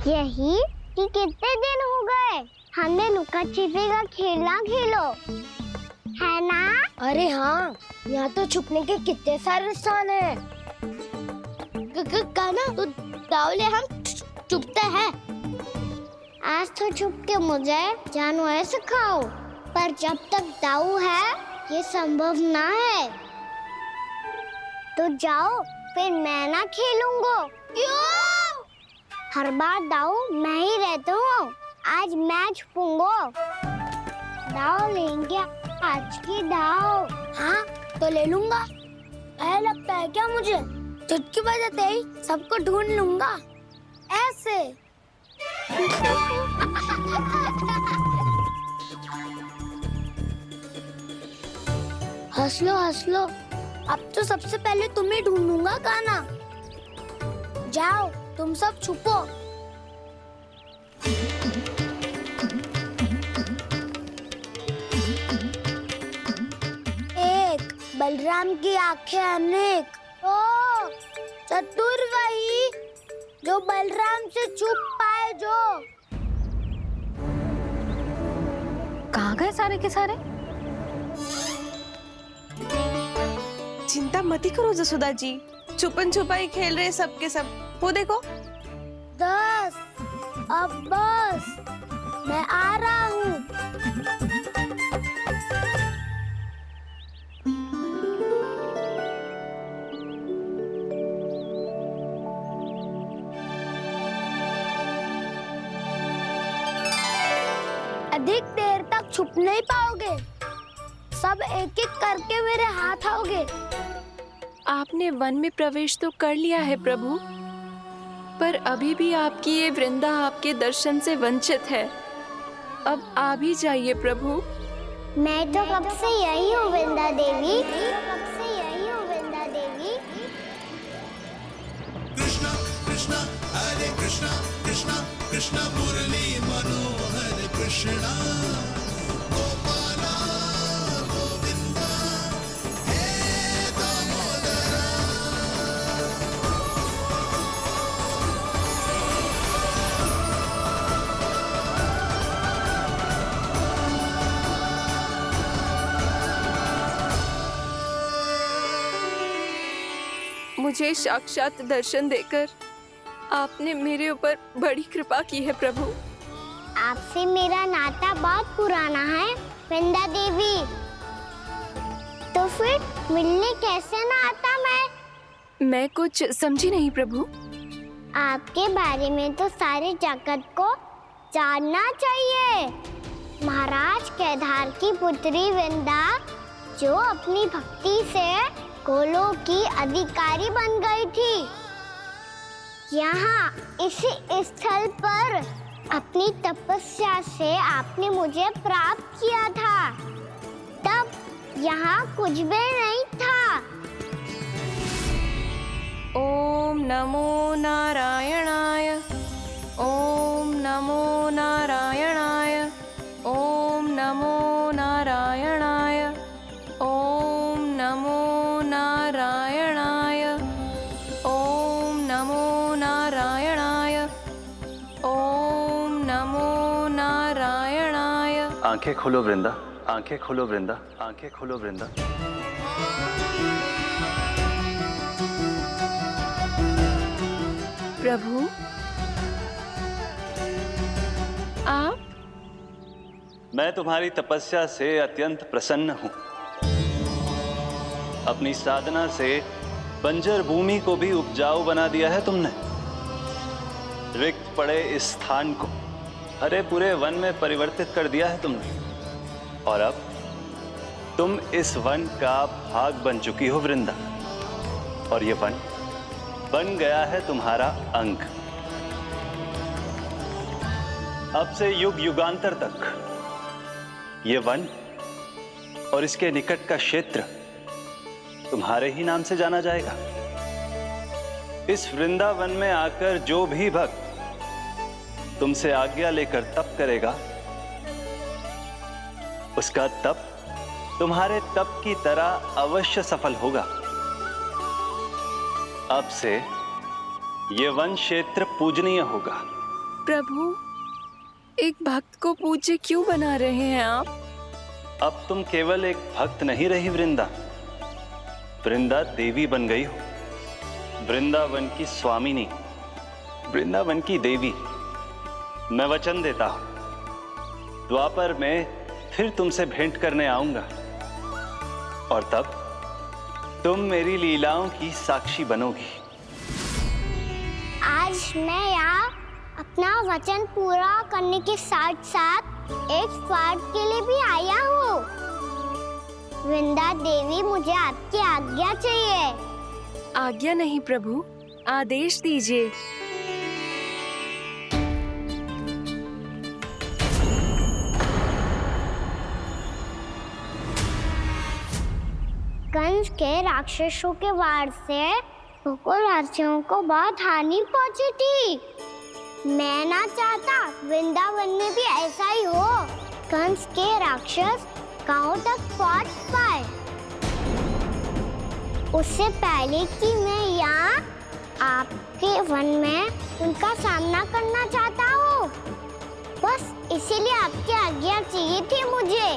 यही कि कितने दिन हो गए हमने लुका छिपी का खेलना खेलो, है ना? अरे हाँ, यहाँ तो छुपने के कितने सारे स्थान हैं। कान्हा, तो दाऊले हम छुपते हैं। आज तो छुप के मुझे जानवर सिखाओ, पर जब तक दाऊ है ये संभव ना है। तो जाओ, फिर मैं ना खेलूंगा। क्यों? हर बार दाऊ मैं ही रहता हूँ, आज मैं छुपूंगा। दाऊ लेंगे आज की दाऊ। हाँ, तो ले लूंगा। ऐसा लगता है क्या मुझे? चुटकी बजाते ही सबको ढूंढ लूंगा, ऐसे। हंस लो। अब तो सबसे पहले तुम्हें ढूंढूंगा कान्हा। जाओ, तुम सब छुपो। एक, बलराम की आंखें अनेक। ओ, चतुर वही जो बलराम से छुप पाए। जो कहाँ गए सारे के सारे? चिंता मत करो जसोदा जी, छुपन छुपाई खेल रहे सब के सब। वो देखो। 10, अब बस, मैं आ रहा हूँ। अधिक देर तक छुप नहीं पाओगे, सब एक एक करके मेरे हाथ आओगे। आपने वन में प्रवेश तो कर लिया है प्रभु, पर अभी भी आपकी ये वृंदा आपके दर्शन से वंचित है। अब आ भी जाइए प्रभु। मैं तो कब से यही हूँ वृंदा देवी। कृष्णा कृष्णा हरे कृष्णा कृष्णा कृष्णा मुरली मनोहर कृष्णा गोपाला गोविंदा हे दामोदरा। मुझे साक्षात दर्शन देकर आपने मेरे ऊपर बड़ी कृपा की है प्रभु। आपसे मेरा नाता बहुत पुराना है वृंदा देवी, तो फिर मिलने कैसे ना आता मैं कुछ समझी नहीं प्रभु। आपके बारे में तो सारे जगत को जानना चाहिए। महाराज केदार की पुत्री वृंदा, जो अपनी भक्ति से गोलों की अधिकारी बन गई थी, यहाँ इसी स्थल पर अपनी तपस्या से आपने मुझे प्राप्त किया था। तब यहाँ कुछ भी नहीं था। ओम नमो नारायणाय, ओम नमो नारायणाय, ओम नमो नारायणाय, ओम नमो नारायणाय, ओम नमो नारायणाय, ओम नमो नारायणाय। आंखें खोलो वृंदा, आंखें खोलो वृंदा, आंखें खोलो वृंदा। प्रभु, आप? मैं तुम्हारी तपस्या से अत्यंत प्रसन्न हूं। अपनी साधना से बंजर भूमि को भी उपजाऊ बना दिया है तुमने। रिक्त पड़े इस स्थान को हरे पूरे वन में परिवर्तित कर दिया है तुमने। और अब तुम इस वन का भाग बन चुकी हो वृंदा, और ये वन बन गया है तुम्हारा अंग। अब से युग युगांतर तक ये वन और इसके निकट का क्षेत्र तुम्हारे ही नाम से जाना जाएगा। इस वृंदावन में आकर जो भी भक्त तुमसे आज्ञा लेकर तप करेगा, उसका तप तुम्हारे तप की तरह अवश्य सफल होगा। अब से ये वन क्षेत्र पूजनीय होगा प्रभु, एक भक्त को पूज्य क्यों बना रहे हैं आप? अब तुम केवल एक भक्त नहीं रही वृंदा, वृंदा देवी बन गई हो, वृंदावन की स्वामिनी, वृंदावन की देवी। मैं वचन देता हूं, द्वापर में फिर तुमसे भेंट करने आऊंगा और तब तुम मेरी लीलाओं की साक्षी बनोगी। आज मैं यहाँ अपना वचन पूरा करने के साथ साथ एक स्वार्थ के लिए भी आया हूँ। वृंदा देवी, मुझे आपकी आज्ञा चाहिए। आज्ञा नहीं प्रभु, आदेश दीजिए। कंस के राक्षसों के वार से गोकुलवासियों को बहुत हानि पहुंची थी। मैं ना चाहता वृंदावन में भी ऐसा ही हो। कंस के राक्षस गांव तक पहुंच पाए, उससे पहले कि मैं यहाँ आपके वन में उनका सामना करना चाहता हूँ। बस इसीलिए आपकी आज्ञा चाहिए थी मुझे।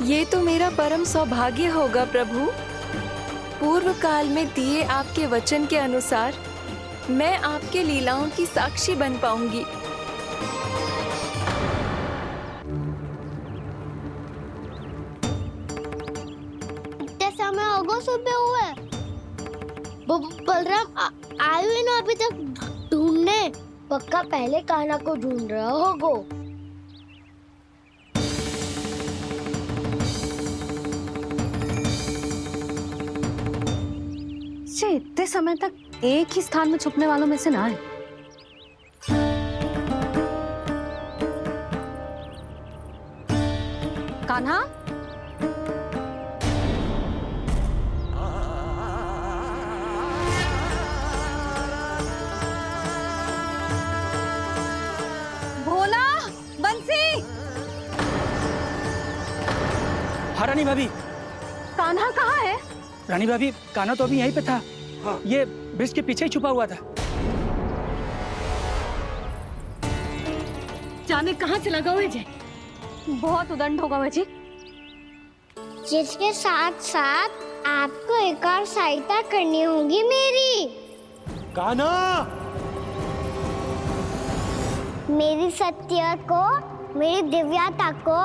ये तो मेरा परम सौभाग्य होगा प्रभु। पूर्व काल में दिए आपके वचन के अनुसार मैं आपके लीलाओं की साक्षी बन पाऊंगी। इतने समय होगा सुबह हुए। बलराम आए हुए ना अभी तक ढूंढने। पक्का पहले कान्हा को ढूंढ रहा होगो। इतने समय तक एक ही स्थान में छुपने वालों में से ना है। कान्हा, भोला, बंसी। हाँ रानी भाभी। कान्हा कहाँ है? रानी भाभी, कान्हा तो अभी यहीं पे था। हाँ। ये ब्रिज के पीछे ही छुपा हुआ था। जाने कहाँ से लगा हुआ है। बहुत उदंड होगा वजी। जिसके साथ साथ आपको एक और सहायता करनी होगी मेरी। कान्हा, मेरी सत्य को, मेरी दिव्यता को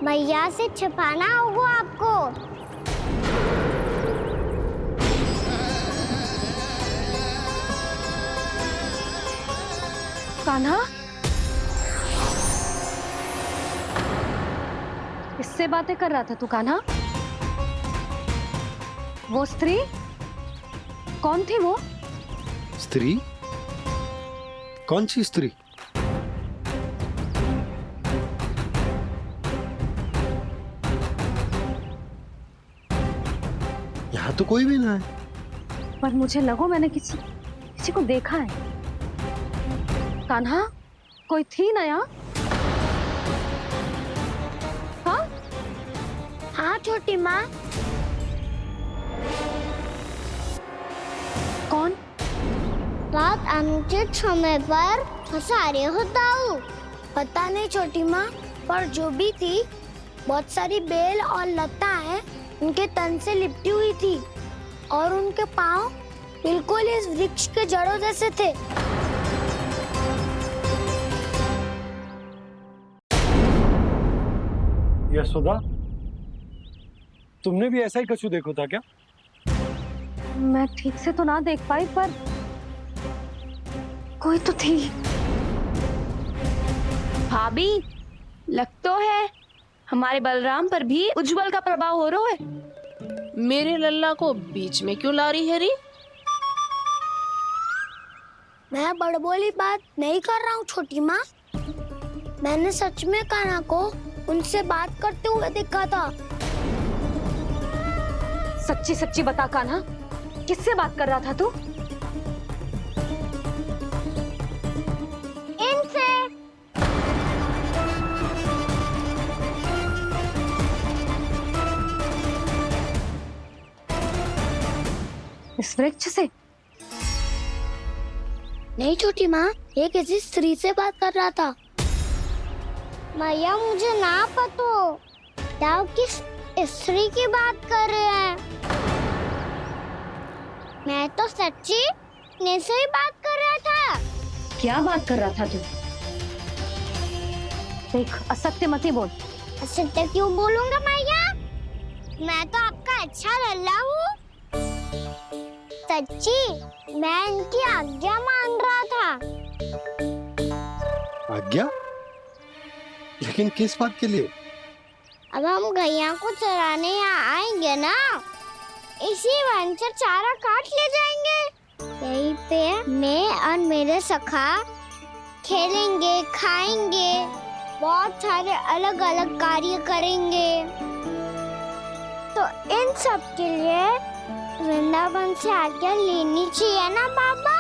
मैया से छिपाना होगा आपको। कान्हा, इससे बातें कर रहा था तू कान्हा? वो स्त्री कौन थी? वो स्त्री? कौन सी स्त्री? यहाँ तो कोई भी ना है। पर मुझे लगो मैंने किसी को देखा है। कान्हा, कोई थी ना यहाँ? हाँ? हाँ छोटी माँ। कौन? बहुत अनुचित समय पर फंसारे होता हूँ। पता नहीं छोटी माँ, पर जो भी थी बहुत सारी बेल और लता है उनके तन से लिपटी हुई थी और उनके पाँव बिल्कुल इस वृक्ष के जड़ों जैसे थे। यशोदा, तुमने भी ऐसा ही कछु देखो था क्या? मैं ठीक से तो ना देख पाई, पर कोई तो थी। भाभी, लग तो है हमारे बलराम पर भी उज्जवल का प्रभाव हो रहा है। मेरे लल्ला को बीच में क्यों ला रही है री? मैं बड़बोली बात नहीं कर रहा हूँ छोटी माँ। मैंने सच में कान्हा को उनसे बात करते हुए देखा था। सच्ची सच्ची बता कान्हा, किससे बात कर रहा था तू? इनसे। इस वृक्ष से? नहीं छोटी माँ, ये किसी स्त्री से बात कर रहा था। मैया मुझे ना पतो दाऊ किस स्त्री की बात कर रहे हैं। मैं तो सच्ची ने से ही बात कर रहा था। क्या बात कर रहा था तू? देख, असत्य मत ही बोल। असत्य क्यों बोलूंगा मैया? मैं तो आपका अच्छा लल्ला हूँ। सच्ची मैं इनकी आज्ञा मान रहा था। आज्ञा? लेकिन किस बात के लिए? अब हम गैया को चराने यहाँ आएंगे ना, इसी वन से चारा काट ले जाएंगे। यहीं पे मैं और मेरे सखा खेलेंगे, खाएंगे, बहुत सारे अलग अलग कार्य करेंगे। तो इन सब के लिए वृंदावन से आज्ञा लेनी चाहिए ना बाबा?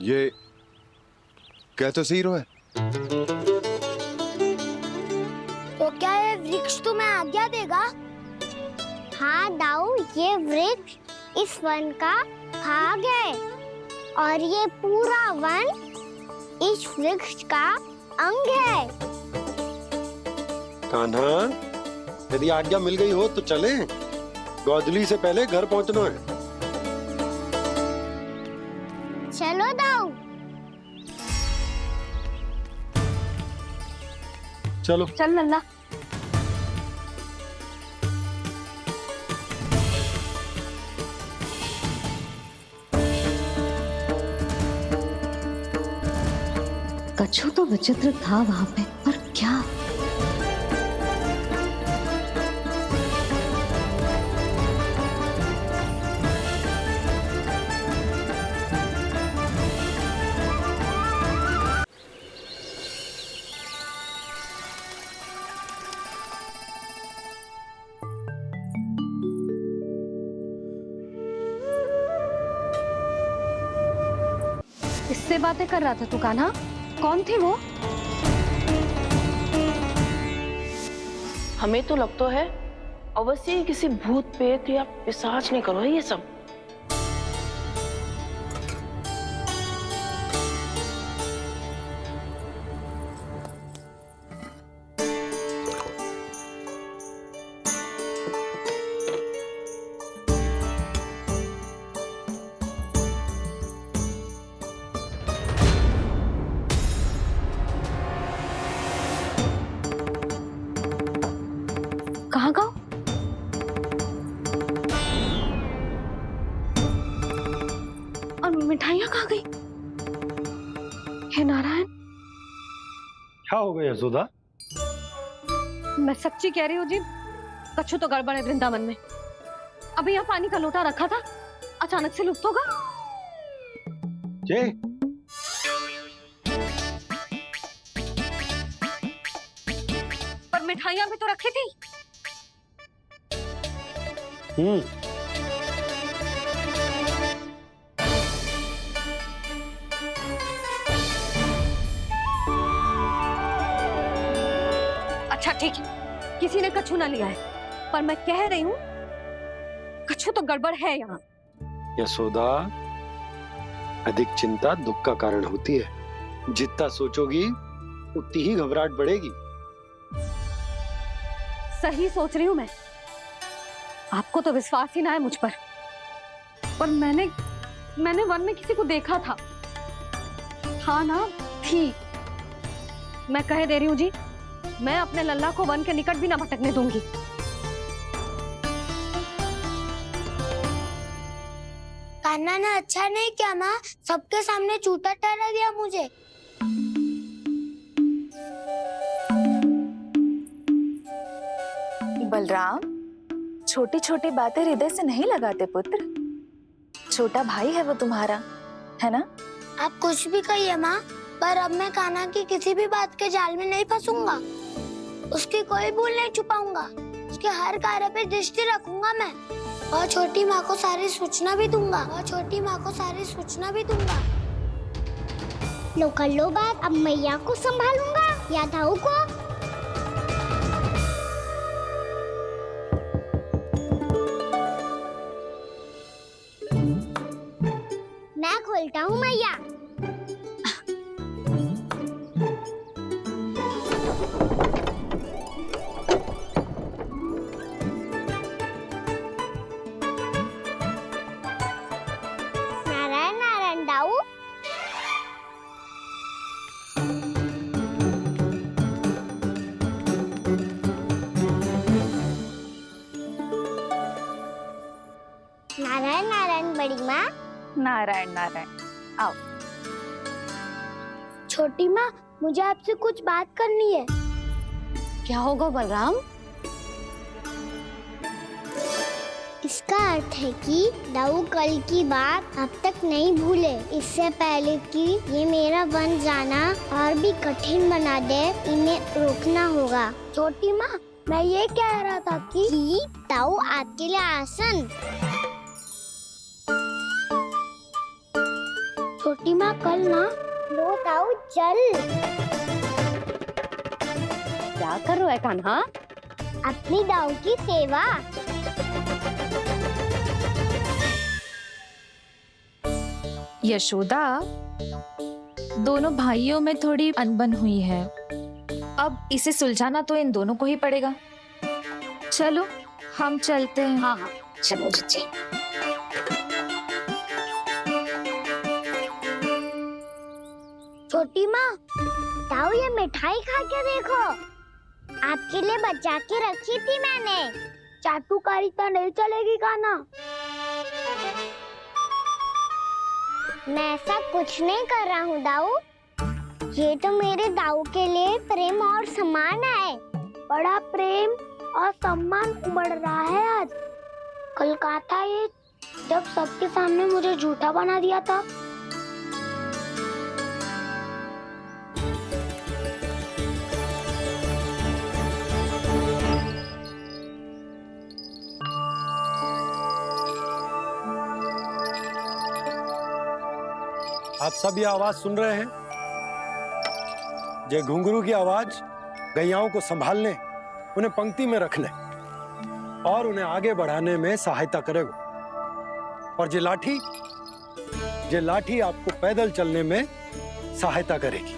ये कह तो सही रहा है। तो क्या ये वृक्ष तुम्हें आज्ञा देगा? हाँ दाऊ, ये वृक्ष इस वन का भाग है और ये पूरा वन इस वृक्ष का अंग है। कान्हा, यदि आज्ञा मिल गई हो तो चलें। गोधूली से पहले घर पहुंचना है। चलो दाऊ। चलो। चल लल्ला। कछु तो विचित्र था वहां पे, पर क्या? किससे बातें कर रहा था तू कान्हा? कौन थे वो? हमें तो लगता है अवश्य ही किसी भूत प्रेत या पिशाच ने करो है ये सब। कहाँ गाँव? और मिठाइयाँ कहाँ गई? हे नारायण! क्या हो गया यशोदा? मैं सच्ची कह रही हूँ जी, कछु तो गड़बड़ है वृंदावन में। अभी यहाँ पानी का लोटा रखा था, अचानक से लुप्त होगा। जय, पर मिठाइयाँ भी तो रखी थी। अच्छा ठीक है, किसी ने कछु ना लिया है, पर मैं कह रही हूँ कछु तो गड़बड़ है यहाँ। यशोदा, अधिक चिंता दुख का कारण होती है। जितना सोचोगी उतनी ही घबराहट बढ़ेगी। सही सोच रही हूँ मैं। आपको तो विश्वास ही ना है मुझ पर मैंने वन में किसी को देखा था। हाँ ना, थी। मैं कह दे रही हूँ जी, मैं अपने लल्ला को वन के निकट भी ना भटकने दूंगी। कान्हा ने अच्छा नहीं किया माँ, सबके सामने चूता ठहरा दिया मुझे। बलराम, छोटी छोटी बातें हृदय से नहीं लगाते पुत्र। छोटा भाई है वो तुम्हारा, है ना? आप कुछ भी कहिए माँ, पर अब मैं कान्हा की किसी भी बात के जाल में नहीं फंसूंगा। उसकी कोई भूल नहीं छुपाऊंगा। उसके हर कार्य पे दृष्टि रखूंगा मैं, और छोटी माँ को सारी सूचना भी दूंगा। लो कर लो बात, अब मैया को संभालूंगा या दाऊ को। मैं खोलता हूँ मैया। नारायण नारायण दाऊ। नारायण नारायण बड़ी माँ। नारायण नारायण। आओ। छोटी माँ, मुझे आपसे कुछ बात करनी है। क्या होगा बलराम? इसका अर्थ है कि दाऊ कल की बात अब तक नहीं भूले। इससे पहले कि ये मेरा बन जाना और भी कठिन बना दे, इन्हें रोकना होगा। छोटी माँ, मैं ये कह रहा था कि दाऊ आपके लिए आसन। छोटी माँ, कल ना लो दाऊ चल। क्या कर रहा है कान्हा? अपनी दाऊ की सेवा। यशोदा, दोनों भाइयों में थोड़ी अनबन हुई है। अब इसे सुलझाना तो इन दोनों को ही पड़ेगा। चलो हम चलते हैं। हाँ हाँ चलो जी। छोटी माँ, दाऊ ये मिठाई खा के देखो। आपके लिए बचा के रखी थी मैंने। चाटुकारिता नहीं चलेगी कान्हा। मैं ऐसा कुछ नहीं कर रहा हूँ दाऊ। ये तो मेरे दाऊ के लिए प्रेम और सम्मान है। बड़ा प्रेम और सम्मान उमड़ रहा है आज। कल कहा था ये, जब सबके सामने मुझे झूठा बना दिया था। आप सब ये आवाज सुन रहे हैं? ये घुंघरू की आवाज गैयाओं को संभालने, उन्हें पंक्ति में रखने और उन्हें आगे बढ़ाने में सहायता करेगा। और ये लाठी आपको पैदल चलने में सहायता करेगी।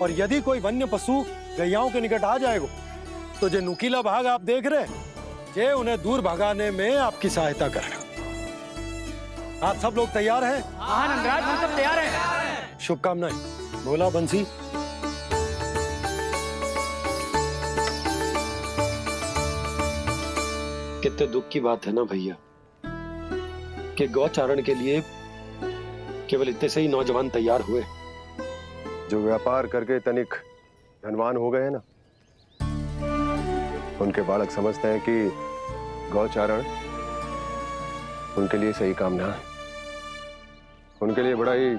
और यदि कोई वन्य पशु गैयाओं के निकट आ जाएगा तो ये नुकीला भाग आप देख रहे हैं, ये उन्हें दूर भगाने में आपकी सहायता करेगा। आप सब लोग तैयार हैं? हाँ नंदराज, हम सब तैयार हैं। शुभकामनाएं। बोला बंसी। कितने दुख की बात है ना भैया कि गौचारण के लिए केवल इतने से ही नौजवान तैयार हुए। जो व्यापार करके तनिक धनवान हो गए हैं ना, उनके बालक समझते हैं कि गौचारण उनके लिए सही काम ना है। उनके लिए बड़ा ही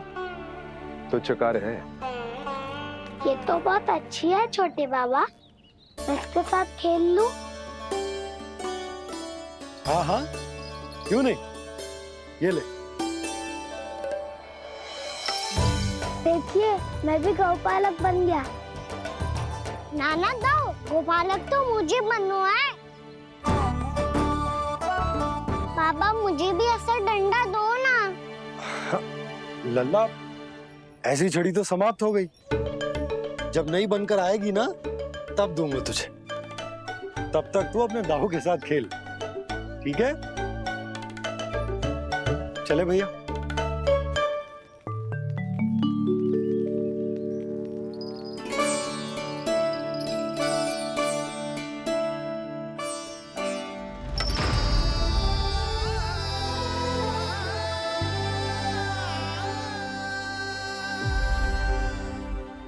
तुच्छ कार्य है। ये तो बहुत अच्छी है छोटे बाबा, मैं इसके साथ खेल लूं? हाँ हाँ, क्यों नहीं, ये ले। देखिए, मैं भी गौपालक बन गया। नाना दाऊ, गोपालक तो मुझे बनना है। पापा मुझे भी ऐसा डंडा दो ना। लल्ला, ऐसी छड़ी तो समाप्त हो गई। जब नई बनकर आएगी ना, तब दूंगा तुझे। तब तक तू अपने दाऊ के साथ खेल, ठीक है? चले भैया।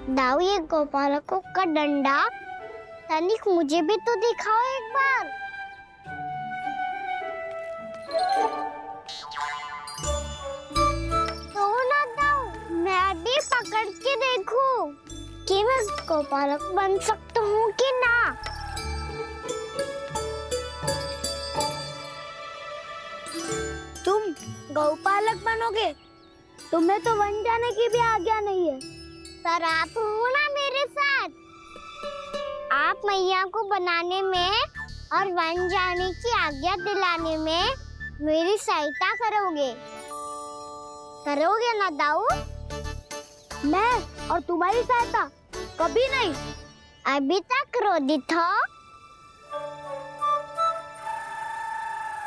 दाऊ, ये गोपालकों का डंडा तनिक मुझे भी तो दिखाओ एक बार। तो ना दाऊ, मैं भी पकड़ के देखूं कि मैं गोपालक बन सकता हूँ कि ना। तुम गौपालक बनोगे? तुम्हें तो वन जाने की भी आज्ञा नहीं है। सर, आप हो ना मेरे साथ। आप मैया को बनाने में और वन जाने की आज्ञा दिलाने में मेरी सहायता करोगे। करोगे ना दाऊ? मैं और तुम्हारी सहायता कभी नहीं। अभी तक क्रोधित हो?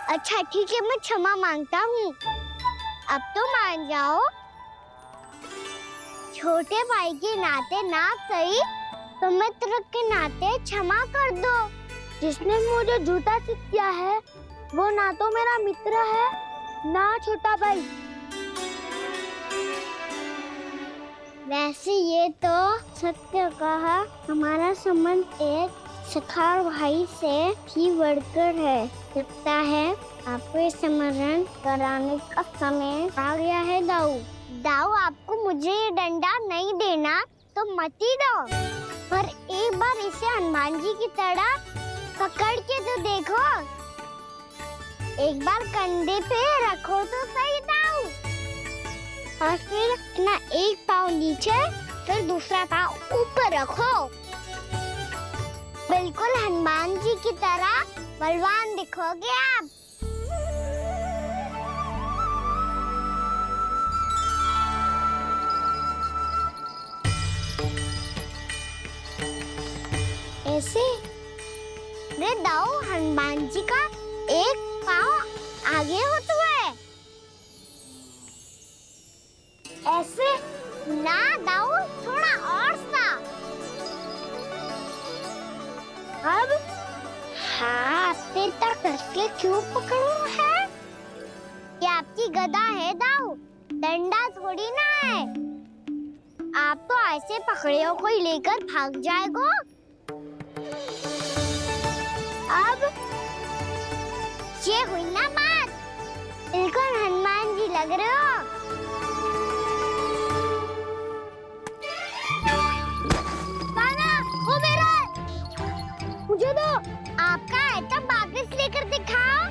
अच्छा ठीक है, मैं क्षमा मांगता हूँ। अब तो मान जाओ। छोटे भाई के नाते ना सही तो मित्र के नाते क्षमा कर दो। जिसने मुझे झूठा सिद्ध किया है वो ना तो मेरा मित्र है ना छोटा भाई। वैसे ये तो सत्य कहा, हमारा संबंध एक सखार भाई से भी बढ़कर है। लगता है आपको स्मरण कराने का समय आ गया है दाऊ। दाऊ, आपको मुझे ये डंडा नहीं देना तो मत ही दो, पर एक बार इसे हनुमान जी की तरह पकड़ के तो देखो। एक बार कंधे पे रखो तो सही दाऊ, और फिर अपना एक पाँव नीचे फिर दूसरा पाँव ऊपर रखो। बिल्कुल हनुमान जी की तरह बलवान दिखोगे आप। ऐसे रे दाऊ, हनुमान जी का एक पाँव आगे होता है। ऐसे ना दाऊ, थोड़ा और सा। अब हाथ पे तक कसके क्यों पकड़ो है? ये आपकी गदा है दाऊ, डंडा थोड़ी ना है। आप तो ऐसे पकड़ियों को ही लेकर भाग जाएगो। अब ये हुई ना बात, बिल्कुल हनुमान जी लग रहे हो। कान्हा, वो मेरा, मुझे दो। आपका है तब वापस लेकर दिखाओ।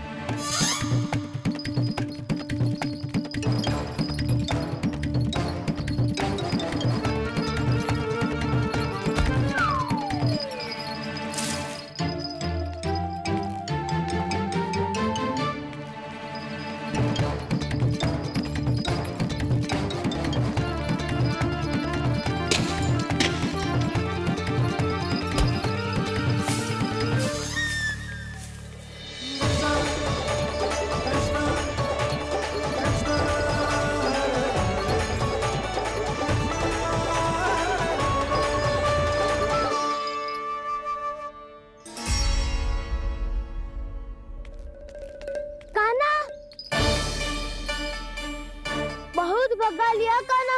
बहुत भगा लिया कान्हा,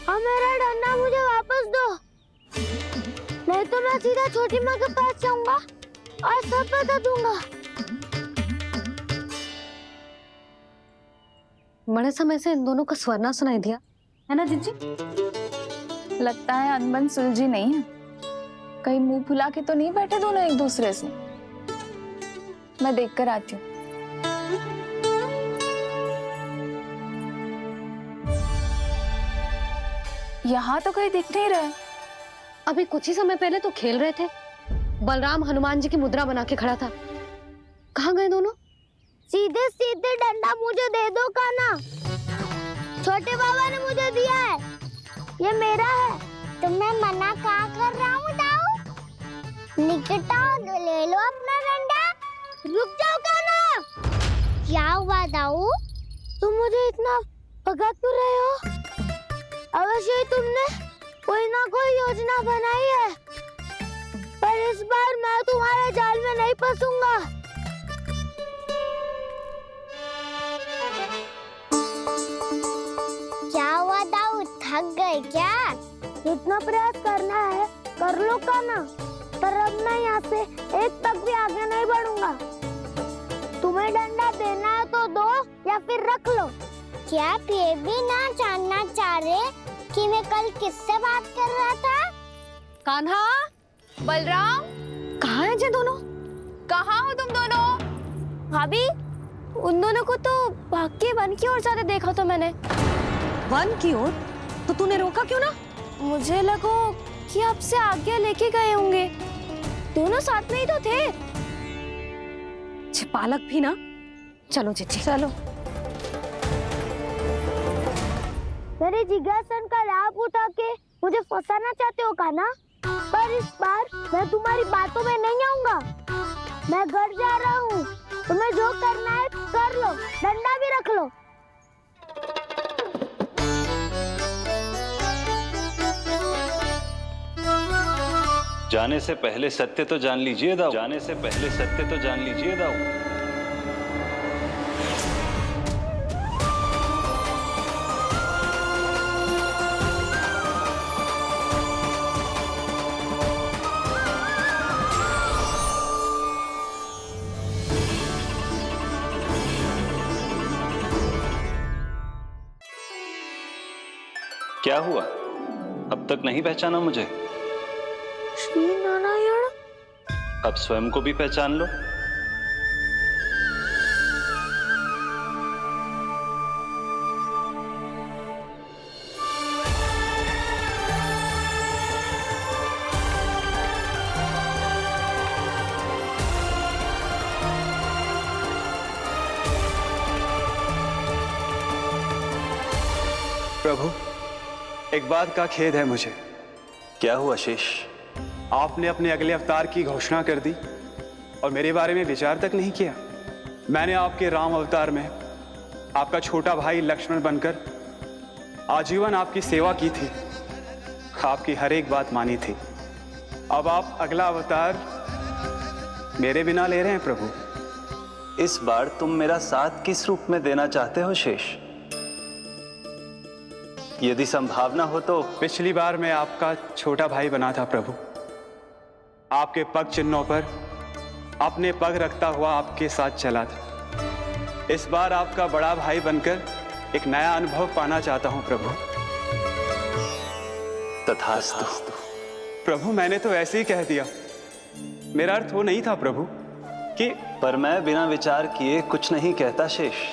अब मेरा डंडा मुझे वापस दो, नहीं तो मैं सीधा छोटी माँ के पास जाऊंगा और सब बता दूंगा। बड़े समय से इन दोनों का स्वर ना सुनाई दिया है ना जीजी? लगता है अनबन सुलझी नहीं है। कहीं मुंह फुला के तो नहीं बैठे दोनों एक दूसरे से। मैं देख कर आती हूँ। यहाँ तो कहीं दिख नहीं रहा। अभी कुछ ही समय पहले तो खेल रहे थे। बलराम हनुमान जी की मुद्रा बना के खड़ा था। कहाँ गए दोनों? सीधे सीधे डंडा मुझे दे दो कान्हा, छोटे बाबा ने मुझे दिया है, ये मेरा है। तो मैं मना कहाँ कर रहा हूँ दाऊ? निकट आओ तो ले लो अपना डंडा। रुक जाओ कान्हा। क्या हुआ दाऊ? तुम मुझे इतना भगा क्यों रहे हो? अवश्य ही तुमने कोई ना कोई योजना बनाई है, पर इस बार मैं तुम्हारे जाल में नहीं फंसूंगा। क्या हुआ दाऊ, थक गए क्या? जितना प्रयास करना है कर लो कान्हा, पर अब मैं यहाँ से एक तक भी आगे नहीं बढ़ूंगा। तुम्हें डंडा देना है तो दो या फिर रख लो। क्या आप ये भी ना जानना चाह रहे कि मैं कल किससे बात कर रहा था? कान्हा, बलराम, कहाँ हैं ये दोनों? कहाँ हो तुम दोनों? भाभी, उन दोनों को तो भाग के वन की ओर जाते देखा तो मैंने। वन की ओर? तो तूने रोका क्यों ना? मुझे लगा कि आपसे आगे लेके गए होंगे, दोनों साथ में ही तो थे। पालक भी ना। चलो जीजी, चलो। मेरे जिज्ञासन का लाभ उठा के मुझे फंसाना चाहते हो कान्हा? पर इस बार मैं तुम्हारी बातों में नहीं आऊंगा। मैं घर जा रहा हूँ। तुम्हें जो करना है कर लो, डंडा भी रख लो। जाने से पहले सत्य तो जान लीजिए दाऊ। जाने से पहले सत्य तो जान लीजिए दाऊ। क्या हुआ? अब तक नहीं पहचाना मुझे? श्री नारायण। अब स्वयं को भी पहचान लो। प्रभु, एक बात का खेद है मुझे। क्या हुआ शेष? आपने अपने अगले अवतार की घोषणा कर दी और मेरे बारे में विचार तक नहीं किया। मैंने आपके राम अवतार में आपका छोटा भाई लक्ष्मण बनकर आजीवन आपकी सेवा की थी, आपकी हर एक बात मानी थी। अब आप अगला अवतार मेरे बिना ले रहे हैं प्रभु। इस बार तुम मेरा साथ किस रूप में देना चाहते हो शेष? यदि संभावना हो तो। पिछली बार मैं आपका छोटा भाई बना था प्रभु। आपके पग चिन्हों पर अपने पग रखता हुआ आपके साथ चला था। इस बार आपका बड़ा भाई बनकर एक नया अनुभव पाना चाहता हूं प्रभु। तथास्तु। प्रभु, मैंने तो ऐसे ही कह दिया, मेरा अर्थ वो नहीं था प्रभु कि। पर मैं बिना विचार किए कुछ नहीं कहता शेष।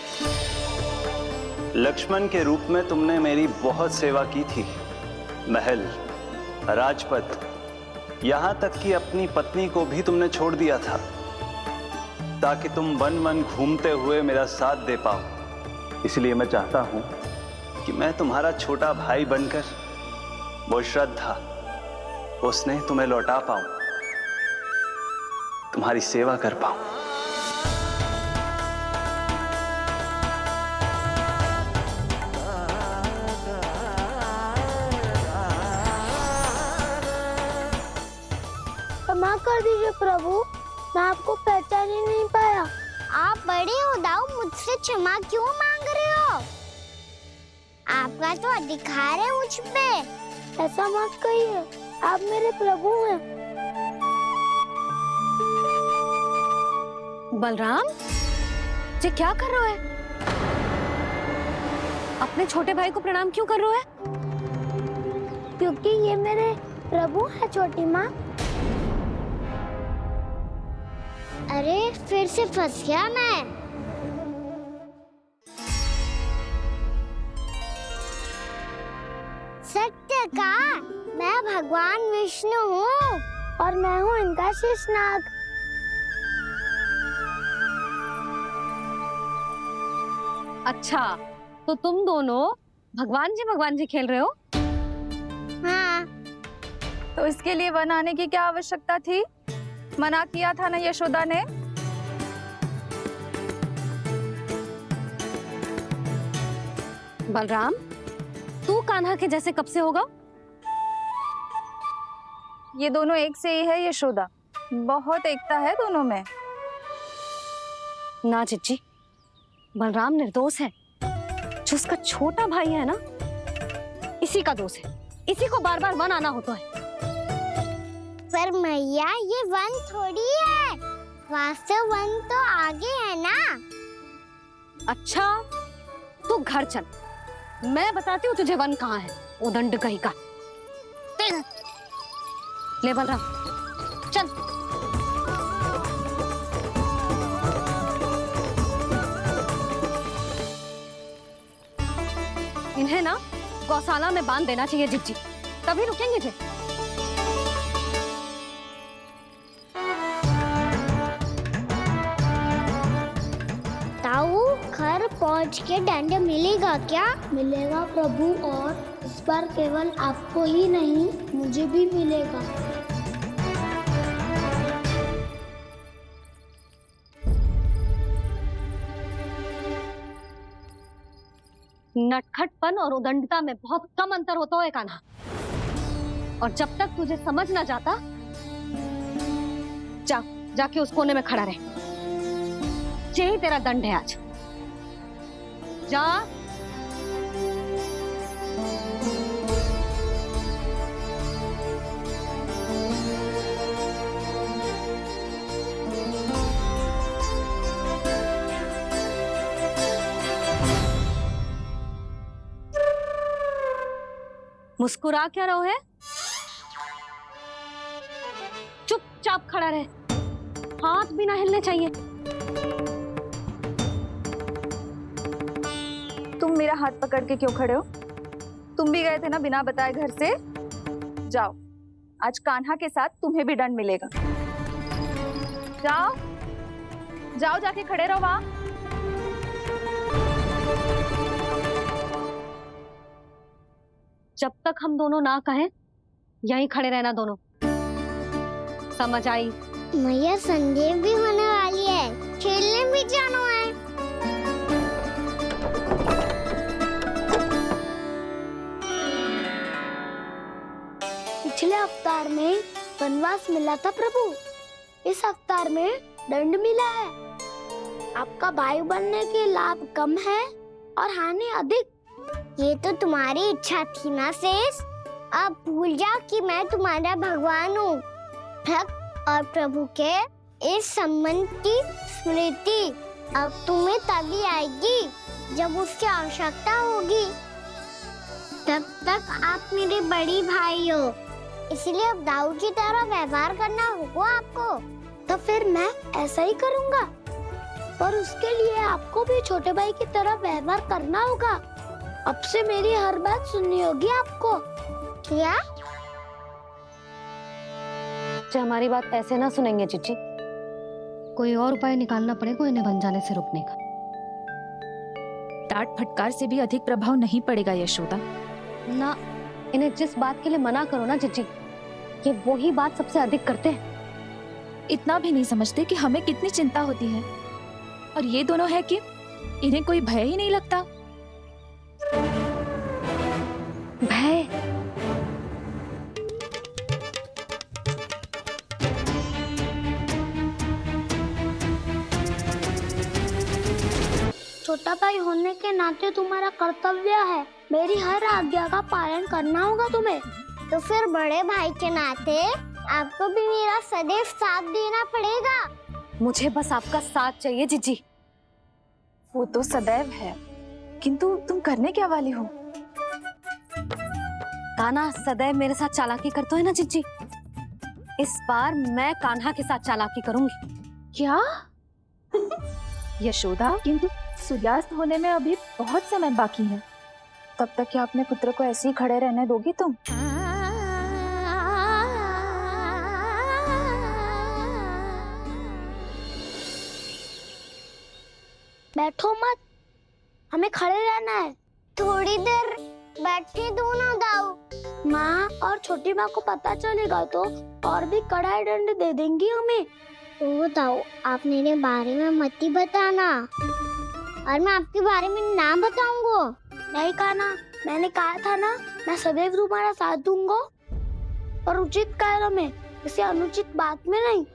लक्ष्मण के रूप में तुमने मेरी बहुत सेवा की थी। महल, राजपथ, यहां तक कि अपनी पत्नी को भी तुमने छोड़ दिया था ताकि तुम वन वन घूमते हुए मेरा साथ दे पाओ। इसलिए मैं चाहता हूं कि मैं तुम्हारा छोटा भाई बनकर वो श्रद्धा, वो स्नेह तुम्हें लौटा पाऊं, तुम्हारी सेवा कर पाऊं। क्षमा कर दीजिए प्रभु, मैं आपको पहचान ही नहीं पाया। आप बड़े हो दाऊ, मुझसे क्षमा क्यों मांग रहे हो? आपका तो अधिकार है मुझ पे। ऐसा मत कहिए, आप मेरे प्रभु हैं। बलराम जी, क्या कर रहे हो? अपने छोटे भाई को प्रणाम क्यों कर रहे हो? क्योंकि ये मेरे प्रभु है छोटी माँ। अरे फिर से फंस गया मैं। सत्य का, मैं भगवान विष्णु हूँ और मैं हूँ इनका शेषनाग। अच्छा, तो तुम दोनों भगवान जी खेल रहे हो? हाँ। तो इसके लिए वन आने की क्या आवश्यकता थी? मना किया था ना यशोदा ने? बलराम, तू कान्हा के जैसे कब से होगा? ये दोनों एक से ही है यशोदा, बहुत एकता है दोनों में। ना चिच्ची, बलराम निर्दोष है। जो उसका छोटा भाई है ना, इसी का दोष है। इसी को बार बार वन आना होता है। पर मैया, ये वन थोड़ी है, वास्तव वन तो आगे है ना। अच्छा, तू घर चल, मैं बताती हूँ तुझे वन कहाँ है। उदंड कहीं का। ले बलराम, चल। इन्हें ना गौशाला में बांध देना चाहिए जिज्जी, तभी रुकेंगे जे। ताऊ घर पहुंच रोज के दंड मिलेगा क्या? मिलेगा प्रभु, और इस बार केवल आपको ही नहीं मुझे भी मिलेगा। नटखटपन और उदंडता में बहुत कम अंतर होता है कान्हा, और जब तक तुझे समझ ना जाता, जाके उस कोने में खड़ा रहे। यही तेरा दंड है आज। जा। मुस्कुरा क्या रहो है? चुपचाप खड़ा रहे, हाथ भी ना हिलने चाहिए। तुम मेरा हाथ पकड़ के क्यों खड़े हो? तुम भी गए थे ना बिना बताए घर से। जाओ, आज कान्हा के साथ तुम्हें भी दंड मिलेगा। जाओ जाओ, जाके खड़े रहो वहां। जब तक हम दोनों ना कहें, यहीं खड़े रहना दोनों। समझ आई? मैया संडे भी होने वाली है, खेलने भी जाना है। पिछले अवतार में वनवास मिला था प्रभु, इस अवतार में दंड मिला है। आपका भाई बनने के लाभ कम है और हानि अधिक। ये तो तुम्हारी इच्छा थी ना शेष। अब भूल जा कि मैं तुम्हारा भगवान हूँ। भक्त और प्रभु के इस संबंध की स्मृति अब तुम्हें तभी आएगी जब उसकी आवश्यकता होगी। तब तक आप मेरे बड़ी भाई हो, इसलिए अब दाऊ की तरह व्यवहार करना होगा आपको। तो फिर मैं ऐसा ही करूँगा, पर उसके लिए आपको भी छोटे भाई की तरह व्यवहार करना होगा। अब से मेरी हर बात सुननी होगी आपको। क्या? हमारी बात ऐसे ना सुनेंगे चिच्ची। कोई और उपाय निकालना पड़ेगा इन्हें बन जाने से रुकने का। डांट फटकार से भी अधिक प्रभाव नहीं पड़ेगा यशोदा। ना, इन्हें जिस बात के लिए मना करो ना चिच्ची, ये वही बात सबसे अधिक करते हैं। इतना भी नहीं समझते कि हमें कितनी चिंता होती है, और ये दोनों है कि इन्हें कोई भय ही नहीं लगता। भय? छोटा भाई होने के नाते तुम्हारा कर्तव्य है, मेरी हर आज्ञा का पालन करना होगा तुम्हें। तो फिर बड़े भाई के नाते आपको भी मेरा सदैव साथ देना पड़ेगा। मुझे बस आपका साथ चाहिए जीजी। वो तो सदैव है, किंतु तुम करने क्या वाली हो? कान्हा सदैव मेरे साथ चालाकी करते है ना जीजी। इस बार मैं कान्हा के साथ चालाकी करूंगी। क्या? यशोदा, किंतु सूर्यास्त होने में अभी बहुत समय बाकी है। तब तक क्या अपने पुत्र को ऐसे ही खड़े रहने दोगी तुम? बैठो मत, हमें खड़े रहना है। थोड़ी देर बैठे दो ना दाऊ। माँ और छोटी माँ को पता चलेगा तो और भी कड़ा दंड दे देंगी हमें। ओ दाऊ, आप मेरे बारे में मत ही बताना, और मैं आपके बारे में ना बताऊंगा। नहीं कान्हा, मैंने कहा था ना, मैं सदैव तुम्हारा साथ दूंगा, और उचित कार्य में, किसी अनुचित बात में नहीं।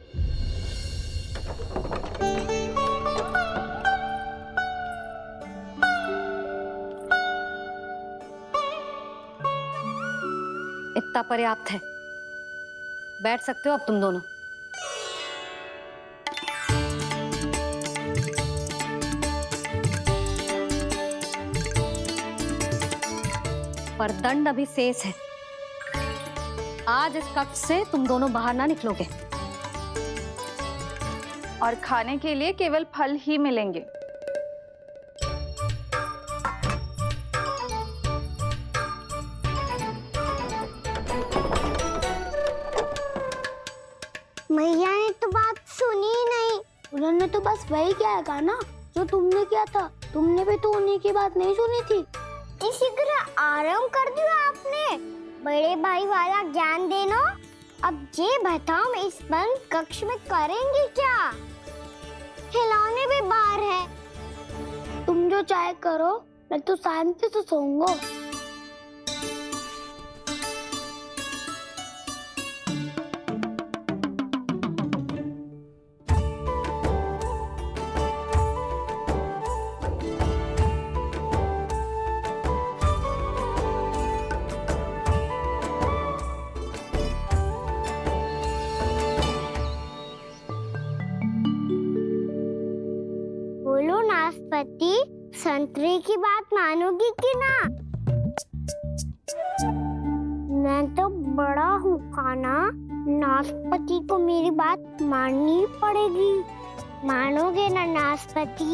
इतना पर्याप्त है, बैठ सकते हो अब तुम दोनों। पर दंड अभी शेष है। आज इस कक्ष से तुम दोनों बाहर ना निकलोगे, और खाने के लिए केवल फल ही मिलेंगे। मैया ने तो बात सुनी ही नहीं। उन्होंने तो बस वही किया है ना जो तुमने किया था। तुमने भी तो उन्हीं की बात नहीं सुनी थी। इसी तरह आराम कर दिया आपने। बड़े भाई वाला ज्ञान देना। अब ये बताओ इस बंद कक्ष में करेंगे क्या? खिलौने भी बाहर है। तुम जो चाहे करो, मैं तो शांति से सोऊंगा। बोलो नाशपाती, संतरे की बात मानोगी कि ना? मैं तो बड़ा हूँ काना, नाशपाती को मेरी बात माननी पड़ेगी। मानोगे ना नाशपाती?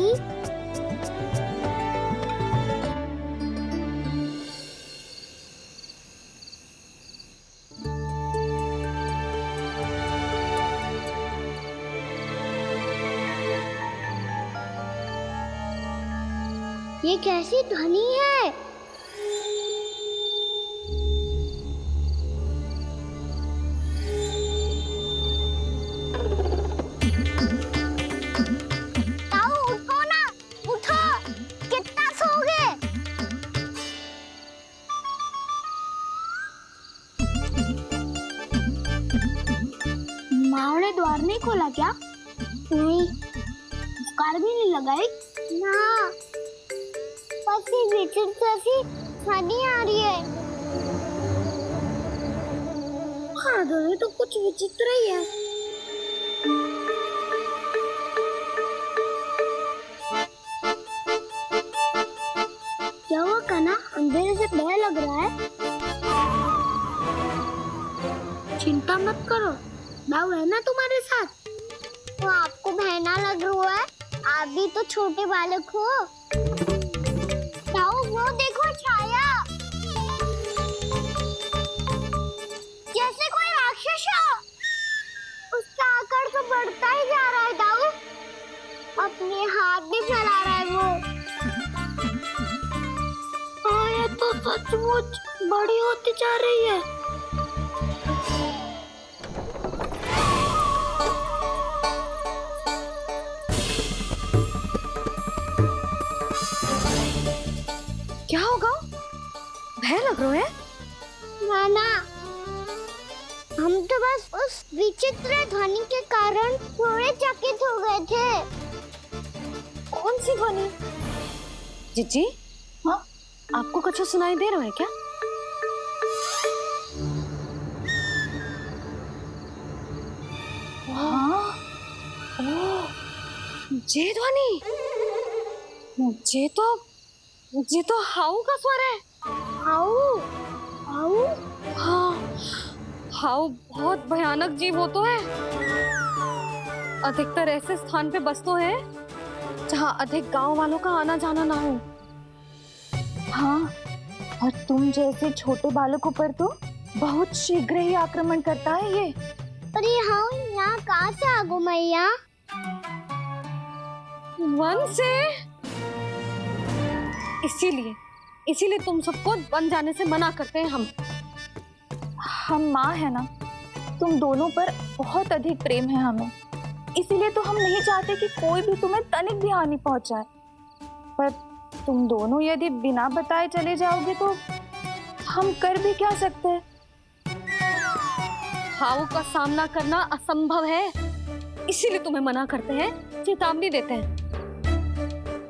ये कैसी ध्वनि है? ताऊ उठो ना, उठो। कितना सोओगे? माँ ने द्वार नहीं खोला क्या? नहीं। कार भी नहीं लगाई? ना, बस ये विचित्र सी ध्वनि आ रही है। हाँ, ध्वनि तो कुछ विचित्र ही है। क्या हुआ काना? अंधेरे से डर लग रहा है। चिंता मत करो, दाऊ है ना तुम्हारे साथ। तो आपको बहना लग रहा है? आप भी तो छोटे बालक हो। ताऊ वो देखो छाया, जैसे कोई राक्षस हो। उसका आकार तो बढ़ता ही जा रहा है ताऊ। अपने हाथ भी फैला रहा है वो। हाँ, ये तो सचमुच बड़ी होती जा रही है। क्या होगा? भय लग रहा है? नाना, हम तो बस उस विचित्र ध्वनि के कारण थोड़े चकित हो गए थे। कौन सी ध्वनि? जीजी, हाँ, आपको कुछ सुनाई दे रहा है क्या? हाँ, ओह, ये ध्वनि, ये तो हाउ का स्वर है। हाउ? हाउ? हाँ, हाउ बहुत भयानक जीव हो तो है। अधिकतर ऐसे स्थान पे बसते हैं जहाँ अधिक गांव वालों का आना जाना ना हो। हाँ, और तुम जैसे छोटे बालकों पर तो बहुत शीघ्र ही आक्रमण करता है ये। पर ये हाउ यहाँ कहाँ से आ गो मैया? वन से। इसीलिए तुम सबको वन जाने से मना करते हैं हम माँ है ना, तुम दोनों पर बहुत अधिक प्रेम है हमें, इसीलिए तो हम नहीं चाहते कि कोई भी तुम्हें तनिक भी हानि पहुंचाए। पर तुम दोनों यदि बिना बताए चले जाओगे तो हम कर भी क्या सकते हैं? हाउ का सामना करना असंभव है, इसीलिए तुम्हें मना करते हैं, चेतावनी देते हैं।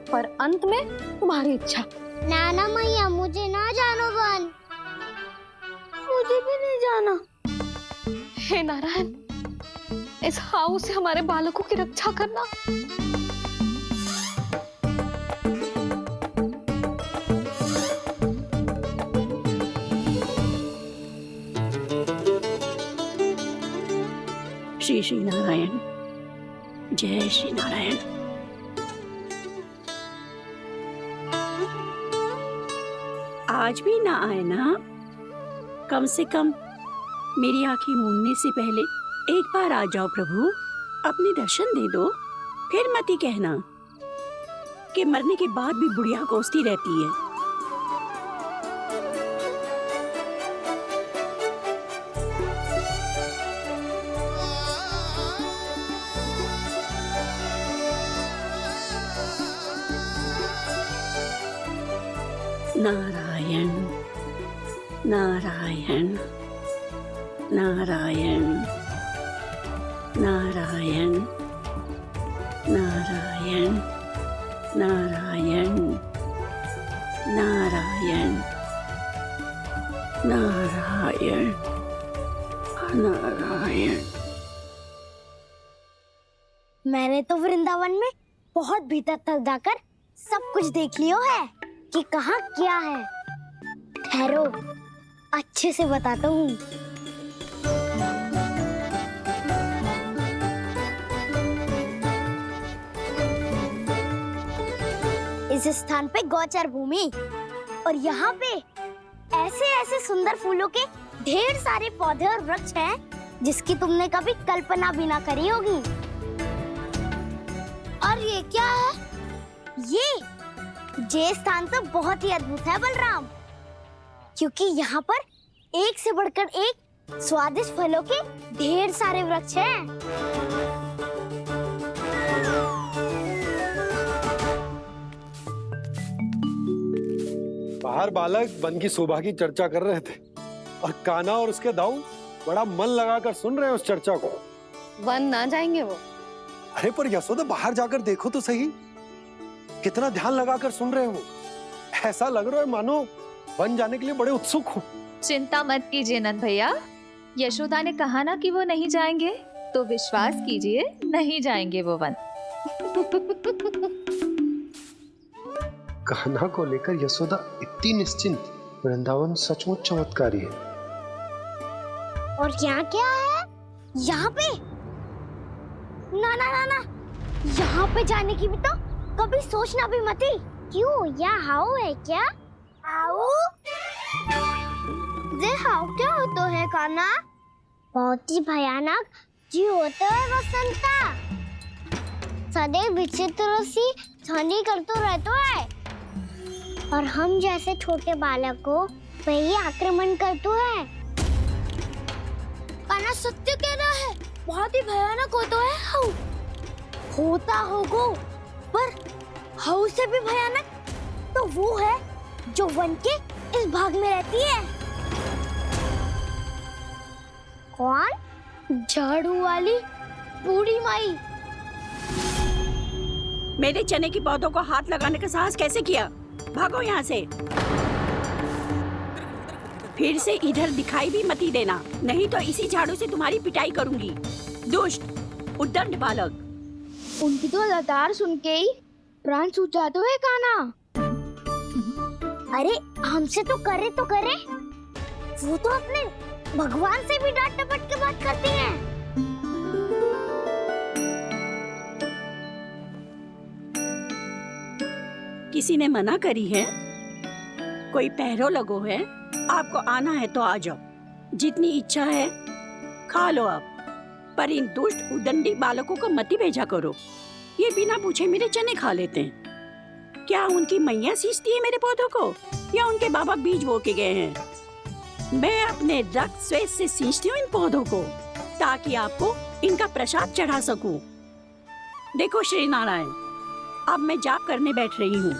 पर अंत में तुम्हारी इच्छा। नाना मैया, मुझे ना जानो वन। मुझे भी नहीं जाना। हे नारायण, इस हाउ से हमारे बालकों की रक्षा करना। श्री श्री नारायण, जय श्री नारायण। आज भी ना आए ना? कम से कम मेरी आंखें मूंदने से पहले एक बार आ जाओ प्रभु, अपने दर्शन दे दो, फिर मत ही कहना। आपके मरने के बाद भी बुढ़िया कोसती रहती है। नारायण नारायण नारायण नारायण नारायण नारायण नारायण नारायण नारायण। मैंने तो वृंदावन में बहुत भीतर तक जाकर सब कुछ देख लियो है कि कहाँ क्या है। ठहरो, अच्छे से बताता हूँ। इस स्थान पे गौचर भूमि और यहाँ पे ऐसे ऐसे सुंदर फूलों के ढेर सारे पौधे और वृक्ष हैं जिसकी तुमने कभी कल्पना भी ना करी होगी। और ये क्या है? ये स्थान तो बहुत ही अद्भुत है बलराम, क्योंकि यहाँ पर एक से बढ़कर एक स्वादिष्ट फलों के ढेर सारे वृक्ष हैं। बाहर बालक वन की शोभा की चर्चा कर रहे थे और कान्हा और उसके दाऊ बड़ा मन लगाकर सुन रहे हैं उस चर्चा को। वन ना जाएंगे वो? अरे पर यशोदा, बाहर जाकर देखो तो सही, कितना ध्यान लगाकर सुन रहे हैं वो। ऐसा लग रहा है मानो वन जाने के लिए बड़े उत्सुक हो। चिंता मत कीजिए नंद भैया, यशोदा ने कहा ना कि वो नहीं जाएंगे, तो विश्वास कीजिए नहीं जाएंगे वो वन। कान्हा को लेकर यशोदा इतनी निश्चिंत, वृंदावन सचमुच चमत्कारी है। और यहाँ क्या है? यहाँ पे ना ना ना ना, यहाँ पे जाने की भी तो कभी सोचना भी मत ही। क्यों, यहाँ हाउ है क्या? हाउ? ये हाउ क्या होता है कान्हा? बहुत ही भयानक जी होता है वसंता। सदैव विचित्र सी ध्वनि करते रहता है और हम जैसे छोटे बालक को वही आक्रमण करते है। कान्हा सत्य कह रहा है, बहुत ही भयानक होता है हाउ। होता होगा, पर हाउ से भी भयानक तो वो है जो वन के इस भाग में रहती है। कौन? झाड़ू वाली बूढ़ी माई। मेरे चने की पौधों को हाथ लगाने का साहस कैसे किया? भागो यहाँ से। फिर से इधर दिखाई भी मत ही देना, नहीं तो इसी झाड़ू से तुम्हारी पिटाई करूंगी। दुष्ट उद्दंड बालक। उनकी तो लतार सुन के ही प्राण सूझ जाते हैं कान्हा। अरे हमसे तो करे, वो तो अपने भगवान से भी डांट डपट के बात करती हैं। किसी ने मना करी है? कोई पहरो लगो है? आपको आना है तो आ जाओ, जितनी इच्छा है खा लो आप, पर इन दुष्ट उदंडी बालकों को मत ही भेजा करो। ये बिना पूछे मेरे चने खा लेते हैं। क्या उनकी मैया सींचती है मेरे पौधों को, या उनके बाबा बीज बो के गए हैं? मैं अपने रक्त स्वेद से सींचती हूँ इन पौधों को, ताकि आपको इनका प्रसाद चढ़ा सकूं। देखो श्री नारायण, अब मैं जाप करने बैठ रही हूँ।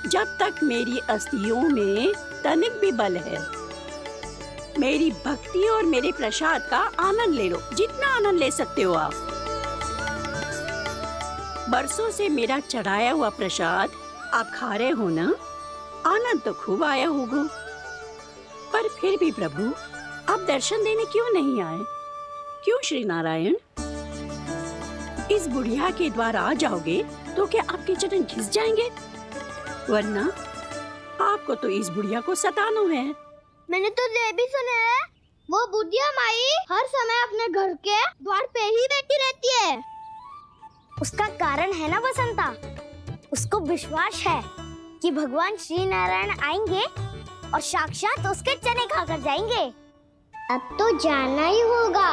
जब तक मेरी अस्थियों में तनिक भी बल है, मेरी भक्ति और मेरे प्रसाद का आनंद ले लो, जितना आनंद ले सकते हो आप। बरसों से मेरा चढ़ाया हुआ प्रसाद आप खा रहे हो ना, आनंद तो खूब आया होगा। पर फिर भी प्रभु, आप दर्शन देने क्यों नहीं आए? क्यों श्री नारायण? इस बुढ़िया के द्वार आ जाओगे तो क्या आपके चरण घिस जाएंगे? वरना आपको तो इस बुढ़िया को सताना है। मैंने तो ये भी सुना है, वो बुढ़िया माई हर समय अपने घर के द्वार पे ही बैठी रहती है। उसका कारण है ना बसंता, उसको विश्वास है कि भगवान श्री नारायण आएंगे और साक्षात उसके चने खाकर जाएंगे। अब तो जाना ही होगा।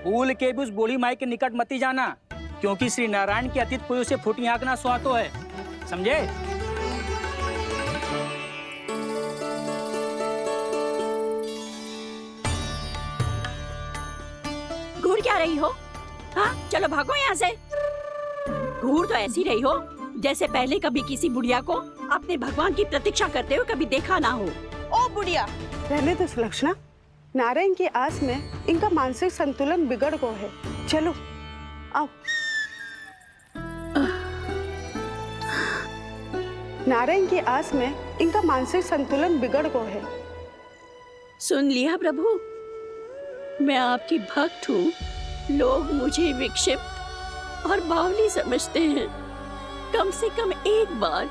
भूल के भी उस बूढ़ी माई के निकट मत ही जाना, क्योंकि श्री नारायण की अतीत पुरुष से फूटी हाँकना स्वातो है, समझे? घूर क्या रही हो? हाँ, चलो भागो यहाँ से। घूर तो ऐसी रही हो जैसे पहले कभी किसी बुढ़िया को अपने भगवान की प्रतीक्षा करते हुए कभी देखा ना हो। ओ बुढ़िया, पहले तो सुलक्षणा, नारायण की आस में इनका मानसिक संतुलन बिगड़ गया है। चलो आओ। नारायण की आस में इनका मानसिक संतुलन बिगड़ गया है। सुन लिया प्रभु, मैं आपकी भक्त हूँ। लोग मुझे विक्षिप्त और बावली समझते हैं। कम से कम एक बार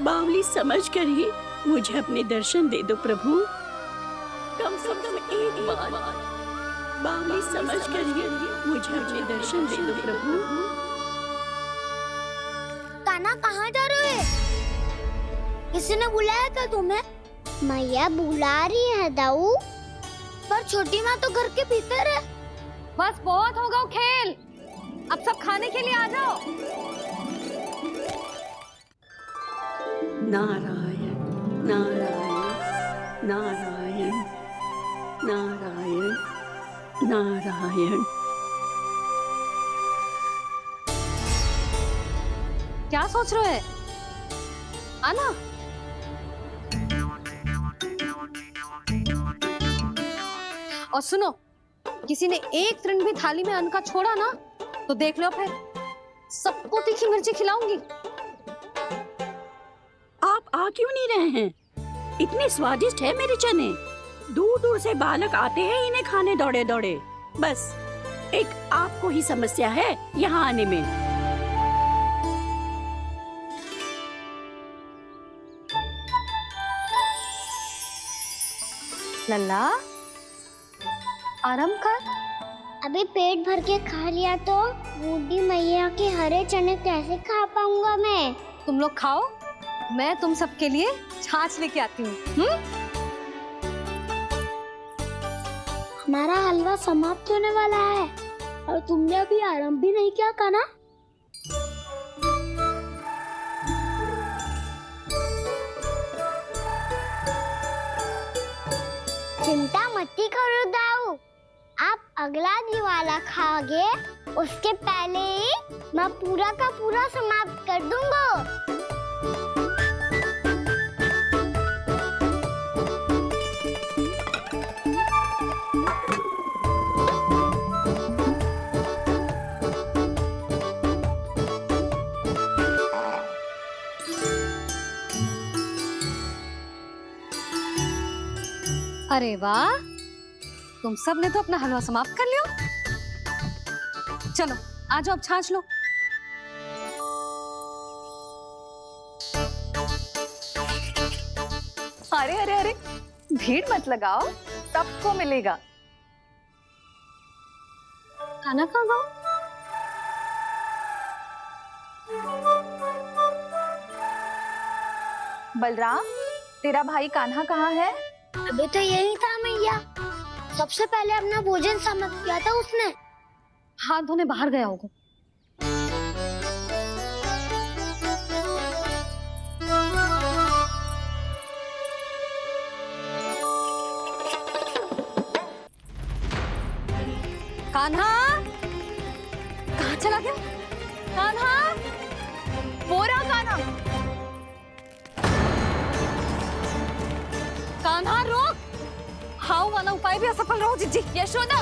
बावली समझकर ही मुझे अपने दर्शन दे दो प्रभु। कम से कम एक बार बावली समझकर ही मुझे अपने दर्शन दे दो प्रभु। कान्हा कहाँ जा रहे हो? किसी ने बुलाया था तुम्हें? मैया बुला रही है दाऊ। पर छोटी माँ तो घर के भीतर है। बस बहुत होगा वो खेल, अब सब खाने के लिए आ जाओ। नारायण नारायण नारायण नारायण नारायण। क्या सोच रहे हैं? आना। और सुनो, किसी ने एक तृण भी थाली में अन्न का छोड़ा ना तो देख लो, फिर सबको तीखी मिर्ची खिलाऊंगी। आप आ क्यों नहीं रहे हैं? इतने स्वादिष्ट है मेरे चने। दूर दूर से बालक आते हैं इन्हें खाने दौड़े दौड़े। बस एक आपको ही समस्या है यहाँ आने में। लल्ला, आराम कर। अभी पेट भर के खा लिया तो बूढ़ी मैया के हरे चने कैसे खा पाऊंगा मैं? तुम लोग खाओ, मैं तुम सबके लिए छाछ लेके आती हूँ। हमारा हलवा समाप्त होने वाला है और तुमने अभी आराम भी नहीं किया कान्हा। चिंता मत करो दाऊ, आप अगला दिवाला खाओगे उसके पहले ही मैं पूरा का पूरा समाप्त कर दूंगा। अरे वाह, तुम सब ने तो अपना हलवा समाप्त कर लिया। चलो आ जाओ, अब छाछ लो। अरे अरे अरे, भीड़ मत लगाओ, सबको मिलेगा। खाना खा गो। बलराम, तेरा भाई कान्हा कहाँ है? अभी तो यही था मैया। सबसे पहले अपना भोजन समाप्त किया था उसने। हाथ धोने बाहर गया होगा। कान्हा कहाँ चला गया? कान्हा, वो रहा कान्हा। कान्हा रोक! हाउ वाला उपाय भी असफल रहो जिज्जी। यशोदा,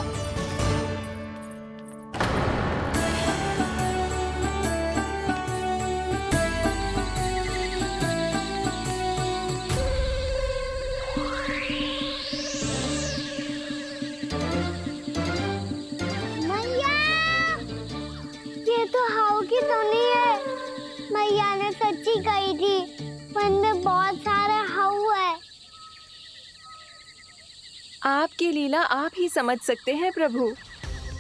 मैया, ये तो हाउ की धुनी है। मैया ने सच्ची कही थी, मन में बहुत सारे हाउ है। आपकी लीला आप ही समझ सकते हैं प्रभु।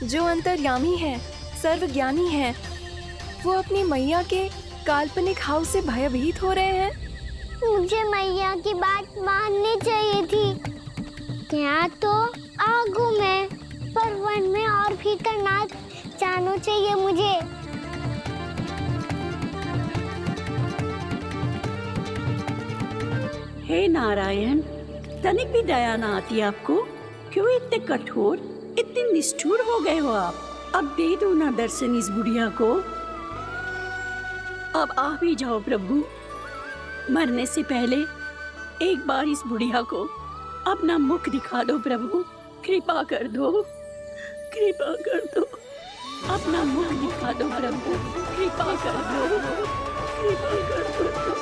जो अंतर्यामी है, सर्वज्ञानी है, वो अपनी मैया के काल्पनिक हाव से भयभीत हो रहे हैं। मुझे मैया की बात माननी चाहिए थी। यहाँ तो आगू में, पर वन में और भीतर ना जानू चाहिए मुझे। हे नारायण, तनिक भी दया ना आती आपको? क्यों इतने कठोर, इतने निष्ठुर हो गए हो आप? अब दे दो ना दर्शन इस बुढ़िया को। अब आ भी जाओ प्रभु। मरने से पहले एक बार इस बुढ़िया को अपना मुख दिखा दो प्रभु। कृपा कर दो, कृपा कर दो। अपना मुख दिखा दो प्रभु। कृपा कर दो, कृपा कर दो।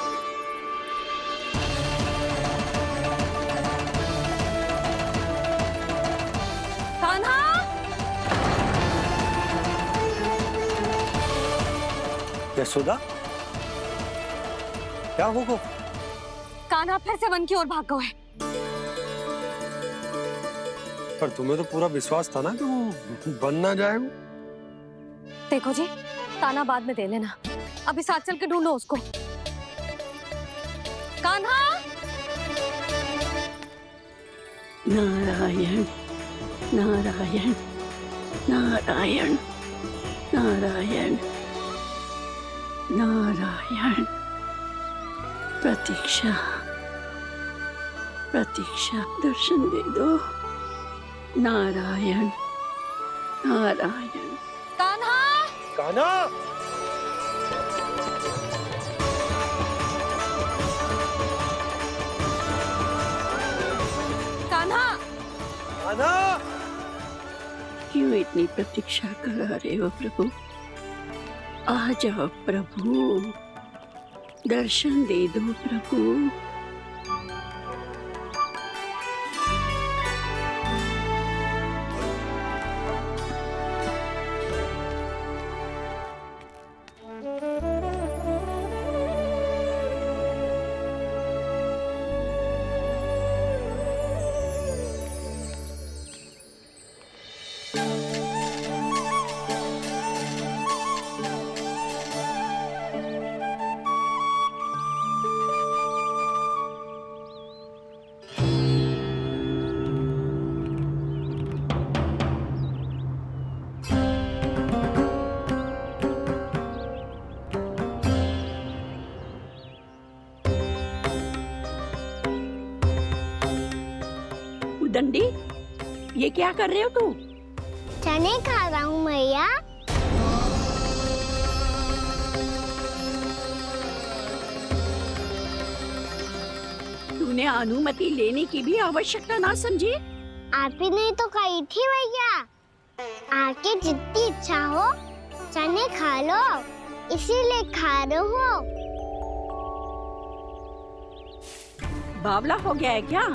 कान्हा! यशोदा, क्या होगा? कान्हा फिर से वन की ओर भाग गए। पर तुम्हें तो पूरा विश्वास था ना कि वो बन ना जाए। वो देखो जी, ताना बाद में दे लेना, अभी साथ चल के ढूंढो उसको। कान्हा! नारायण नारायण नारायण नारायण नारायण। प्रतीक्षा प्रतीक्षा, दर्शन दे दो। नारायण नारायण। कान्हा! कान्हा! कान्हा! कान्हा! क्यों इतनी प्रतीक्षा करा रहे हो प्रभु? आ जाओ प्रभु, दर्शन दे दो प्रभु। दंडी, ये क्या कर रहे हो तू? चने खा रहा हूँ मैया। तूने अनुमति लेने की भी आवश्यकता ना समझी? आप ही नहीं तो कही थी भैया, आके जितनी इच्छा हो चने खा लो, इसीलिए खा रहे हो। बावला हो गया है क्या?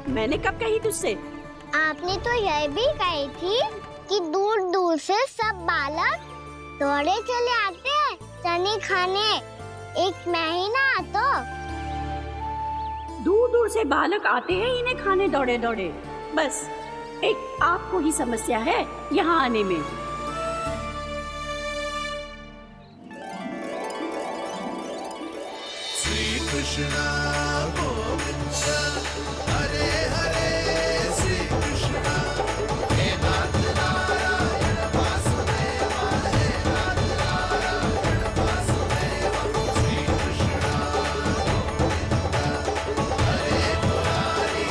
मैंने कब कही तुझसे? आपने तो यह भी कही थी कि दूर दूर से सब बालक दौड़े चले आते हैं चने खाने, एक महीना तो। दूर दूर से बालक आते हैं इन्हें खाने दौड़े दौड़े। बस एक आपको ही समस्या है यहाँ आने में। श्री कृष्ण गोविंद हरे